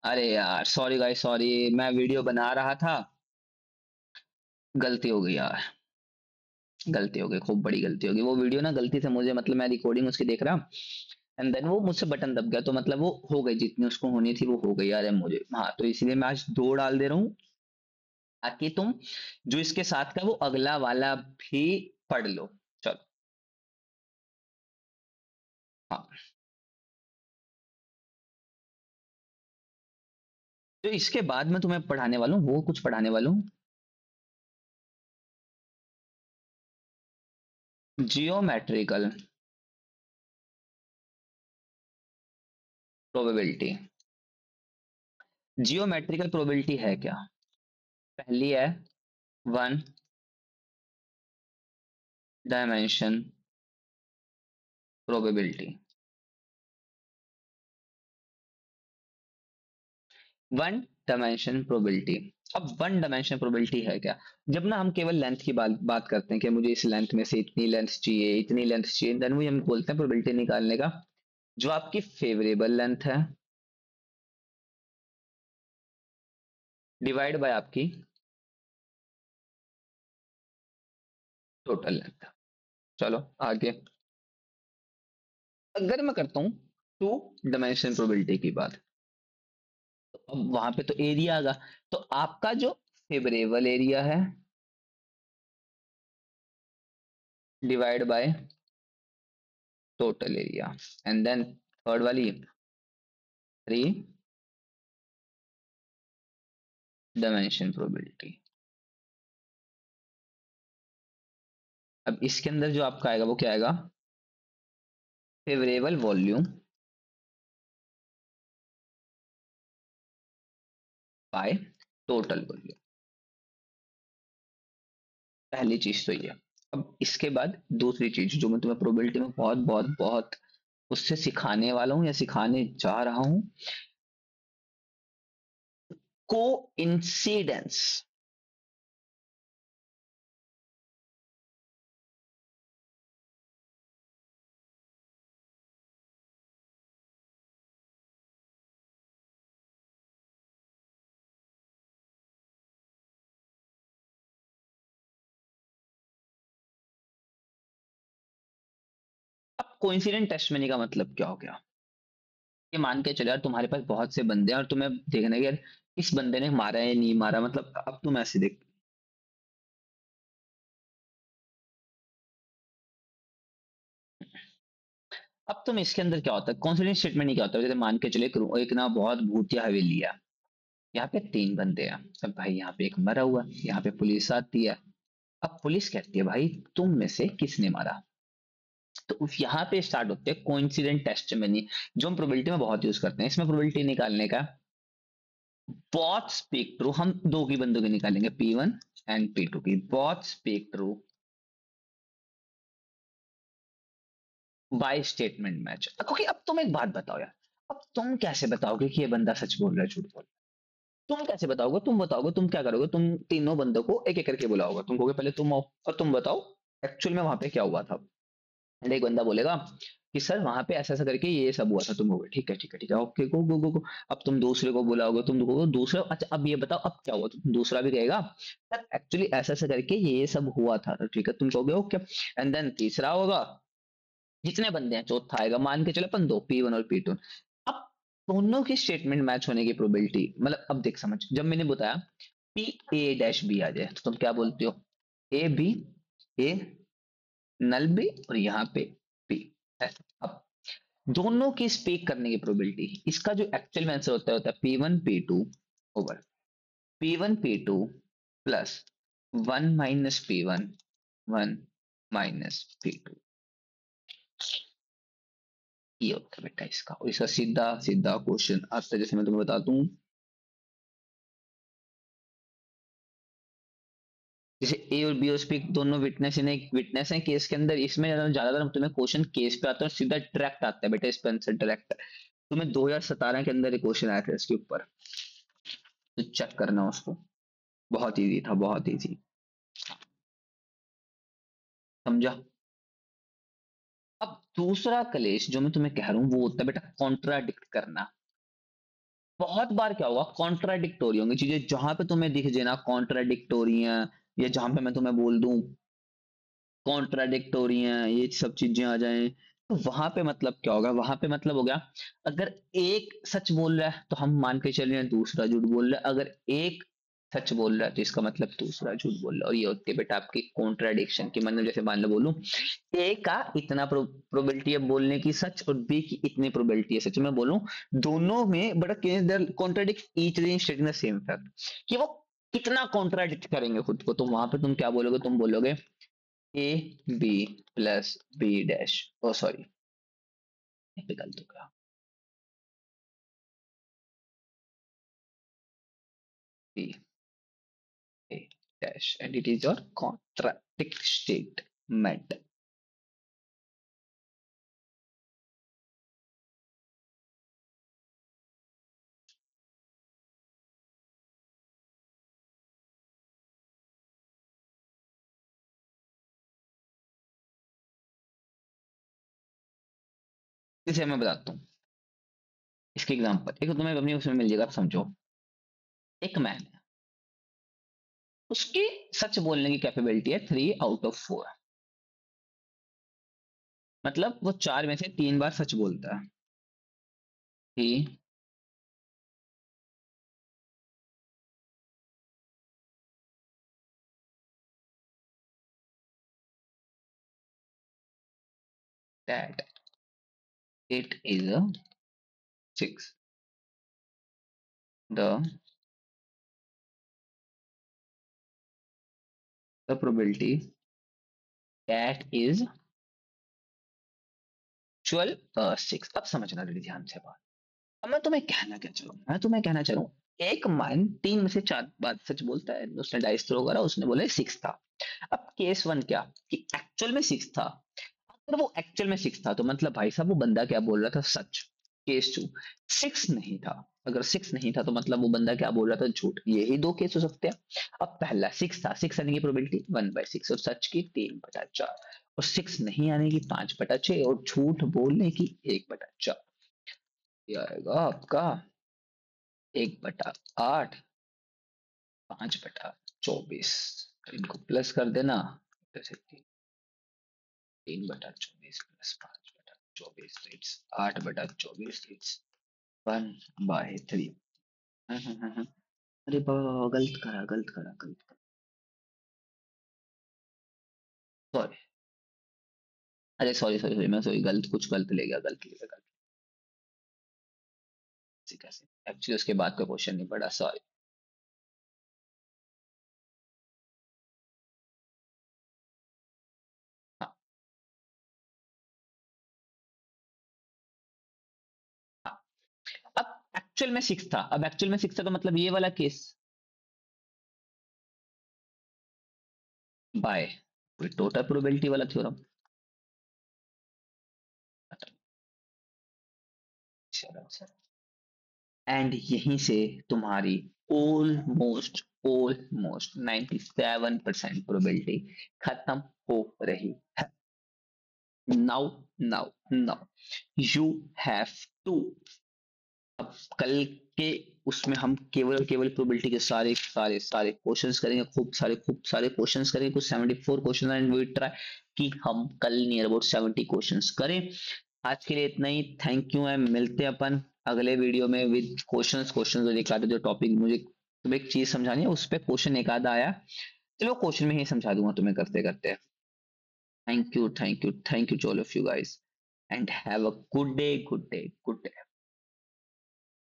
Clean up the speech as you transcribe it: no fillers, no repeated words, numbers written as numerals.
अरे यार sorry guys, sorry. मैं वीडियो बना रहा था, गलती हो गई यार। गलती हो गई, खूब बड़ी गलती हो गई। वो वीडियो ना गलती से मुझे, मतलब मैं रिकॉर्डिंग उसकी देख रहा, एंड देन वो मुझसे बटन दब गया, तो मतलब वो हो गई जितनी उसको होनी थी वो हो गई यार मुझे। हाँ, तो इसलिए मैं आज दो डाल दे रहा हूँ, ताकि तुम जो इसके साथ का वो अगला वाला भी पढ़ लो। चलो। हाँ, तो इसके बाद मैं तुम्हें पढ़ाने वाला हूँ, वो कुछ पढ़ाने वाला हूँ, जियोमेट्रिकल प्रोबेबिलिटी। जियोमेट्रिकल प्रोबेबिलिटी है क्या? पहली है one dimension probability. One dimension probability. अब वन डायमेंशन प्रोबेबिलिटी है क्या? जब ना हम केवल लेंथ की बात करते हैं कि मुझे इस लेंथ में से इतनी लेंथ चाहिए, इतनी लेंथ चाहिए, देन वो हम बोलते हैं प्रोबेबिलिटी निकालने का। जो आपकी फेवरेबल लेंथ है डिवाइड बाय आपकी टोटल लेंथ। चलो आगे। अगर मैं करता हूँ टू डायमेंशन प्रोबेबिलिटी की बात, तो अब वहां पे तो एरिया आएगा। तो आपका जो फेवरेबल एरिया है divide by total area, and then third वाली थ्री डायमेंशन प्रोबेबिलिटी। अब इसके अंदर जो आपका आएगा वो क्या आएगा? Favourable volume by total volume. पहली चीज तो ये। अब इसके बाद दूसरी चीज जो मैं तुम्हें प्रोबेबिलिटी में बहुत बहुत बहुत उससे सिखाने वाला हूँ या सिखाने जा रहा हूँ, को इंसिडेंस। अब कोइंसिडेंट टेस्टमनी का मतलब क्या हो गया? ये मान के चले यार, तुम्हारे पास बहुत से बंदे हैं और तुम्हें देखना है कि यार इस बंदे ने मारा है या नहीं मारा, मतलब अब तुम ऐसे देख। अब तुम इसके अंदर क्या होता है, कॉन्फिडेंस स्टेटमेंट नहीं क्या होता है, जैसे मान के चले एक ना बहुत भूतिया हवेली है, यहाँ पे तीन बंदे हैं। अब भाई यहाँ पे एक मरा हुआ है, यहाँ पे पुलिस आती है। अब पुलिस कहती है भाई तुम में से किसने मारा? तो यहाँ पे स्टार्ट होते हैं कोइंसिडेंट टेस्टिमनी, जो हम प्रोबेबिलिटी में बहुत यूज करते हैं। इसमें प्रोबेबिलिटी निकालने का बहुत स्पीक ट्रू, हम दो की बंदों की निकालेंगे, P1 एंड P2 की। बहुत speak true by statement match. क्योंकि अब तुम एक बात बताओ यार, अब तुम कैसे बताओगे कि ये बंदा सच बोल रहा है झूठ बोल रहा है? तुम कैसे बताओगे? तुम बताओगे, तुम क्या करोगे? तुम तीनों बंदों को एक एक करके बुलाओगे, तुम कहोगे पहले तुम आओ और तुम बताओ एक्चुअल में वहां पे क्या हुआ था। एंड एक बंदा बोलेगा कि सर वहां पे ऐसा ऐसा करके ये सब हुआ था। तुम कहोगे ठीक है ठीक है ठीक है, ओके गो गो गो गो। अब तुम दूसरे को बुलाओगे, तुम कहोगे दूसरा, अच्छा अब ये बताओ अब क्या हुआ। तो दूसरा भी कहेगा सर एक्चुअली ऐसा ऐसा करके ये सब हुआ था। तो ठीक है, तुम कहोगे ओके। एंड देन तीसरा होगा, जितने बंदे हैं चौथा आएगा, मान के चले अपन दो, P1 और P2। अब दोनों की स्टेटमेंट मैच होने की प्रोबेबिलिटी, मतलब अब देख समझ, जब मैंने बताया पी ए डैश बी आ जाए तो तुम क्या बोलते हो? A B, A null B, और यहाँ पे पी। अब दोनों की स्पीक करने की प्रोबेबिलिटी, इसका जो एक्चुअल में आंसर होता है P1 P2 over P1 P2 plus one minus P1, one minus P2। ये होता है बेटा इसका। और इसका सीधा सीधा क्वेश्चन आता है, जैसे मैं तुम्हें बता दूं, जैसे ए और बी और सी दोनों विटनेस है केस के अंदर। इसमें ज्यादातर तुम्हें क्वेश्चन केस पे आता है और सीधा डायरेक्ट आता है बेटा, इस पे आंसर डायरेक्ट। तुम्हें 2017 के अंदर एक क्वेश्चन आया था इसके ऊपर, तो चेक करना उसको। बहुत इजी था, बहुत इजी। समझा? अब दूसरा कलेश जो मैं तुम्हें कह रहा हूँ वो होता है बेटा कॉन्ट्राडिक्ट करना। बहुत बार क्या होगा, कॉन्ट्राडिक्टोरी होंगी चीजें, जहां पे तुम्हें दिख जाए ना कॉन्ट्राडिक्टोरी है, या जहां पे मैं तुम्हें बोल दूं कॉन्ट्राडिक्ट हो रही हैं, ये सब चीजें आ जाएं, तो वहां पे मतलब क्या होगा, वहां पे मतलब हो गया, अगर एक सच बोल रहा है तो हम मान के चल रहे हैं दूसरा झूठ बोल रहा है, अगर एक सच बोल रहा है तो इसका मतलब दूसरा झूठ बोल रहा है, और ये होती है बेटा आपकी कॉन्ट्राडिक्शन की। मतलब जैसे मान लो बोलूं ए का इतना प्रोबेबिलिटी है बोलने की सच, और बी की इतनी प्रोबेबिलिटी है सच, मैं बोलूं दोनों में बड़ा contradict each stating the same fact, कि वो कितना कॉन्ट्राडिक्ट करेंगे खुद को, तो वहां पे तुम क्या बोलोगे, तुम बोलोगे A B plus B dash, oh sorry यहाँ पे गलत हो गया, B A dash and it is your contradict statement. इसे मैं बताता हूँ, इसके एग्जांपल एक तो तुम्हें अपनी उसमें मिल जाएगा, आप समझो। एक मैन है, उसकी सच बोलने की कैपेबिलिटी है 3 आउट ऑफ 4, मतलब वो 4 में से 3 बार सच बोलता है। He that it is a 6, the the probability that is actual 6। अब समझना रेडी ध्यान से बात। अब मैं तुम्हें कहना क्या चाहूँ, मैं तुम्हें कहना चाह रहा हूँ एक मन 3 में से 4 बात सच बोलता है, उसने डाइस थ्रो करा, उसने बोले 6 था। अब केस 1 क्या, कि एक्चुअल में 6 था, अगर वो एक्चुअल में 6 था तो मतलब भाई साहब वो बंदा क्या बोल रहा था, सच। केस 2, 6 नहीं था, अगर 6 नहीं था तो मतलब वो बंदा क्या बोल रहा था, झूठ। यही 2 केस हो सकते हैं। अब पहला 6 था, 6 आने की प्रोबेबिलिटी 1/6, और सच की 3/4, और 6 नहीं आने की 5/6, और झूठ बोलने की 1/4। ये आएगा आपका 1/8, 5/24। इनको प्लस कर देना, जैसे 3/24 प्लस 5/24, इट्स 8/24, इट्स 1/3। अरे बाबा गलत करा, गलत करा, गलत करा, सॉरी। अरे सॉरी सॉरी सॉरी, मैं सॉरी, गलत कुछ गलत ले गया, गलत ले गया, गलत। कैसे कैसे, एक्चुअली उसके बाद का क्वेश्चन नहीं पड़ा, सॉरी। हाँ हाँ। अब एक्चुअल में 6 था, अब एक्चुअल में 6 था तो मतलब ये वाला केस बाय टोटल प्रोबेबिलिटी वाला थ्योरम। एंड यहीं से तुम्हारी ऑलमोस्ट 97% प्रोबेबिलिटी खत्म हो रही है। Now now now you have to, अब कल के उसमें हम केवल और केवल प्रोबेबिलिटी के सारे सारे सारे क्वेश्चंस करेंगे, खूब सारे क्वेश्चंस करेंगे, कुछ 74 क्वेश्चन एंड वी ट्राई कि हम कल नियर अबाउट 70 क्वेश्चंस करें। आज के लिए इतना ही, थैंक यू है, मिलते हैं अपन अगले वीडियो में विद क्वेश्चंस। क्वेश्चंस जो दिखाते जो टॉपिक मुझे तुम्हें एक चीज समझानी है, उस पर क्वेश्चन एक आधा आया, चलो क्वेश्चन में ही समझा दूंगा तुम्हें करते करते। Thank you, thank you, thank you to all of you guys, and have a good day, good day, good day.